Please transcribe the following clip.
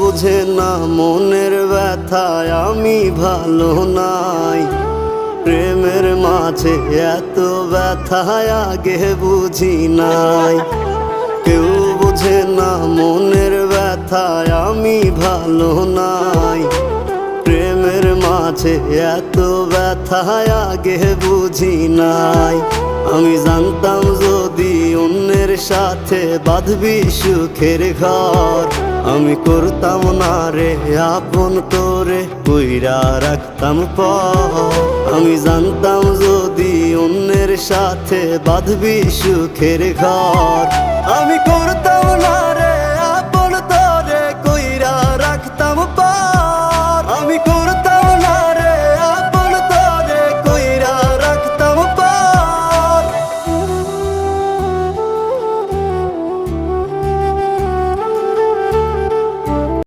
বোঝে না মনের ব্যথায় আমি ভালো নাই। প্রেমের মাঝে এত ব্যথায় আগে বুঝি নাই। কেউ বোঝে না মনের ব্যথায় আমি ভালো নাই। প্রেমের মাঝে এত ব্যথায় আগে বুঝি নাই। আমি জানতাম যদি অন্যের সাথে বাঁধবি সুখের ঘর, আমি করতাম না রে আপন করে কইরা রাখতাম পর। আমি জানতাম যদি অন্যের সাথে বাঁধবি সুখের ঘর, আমি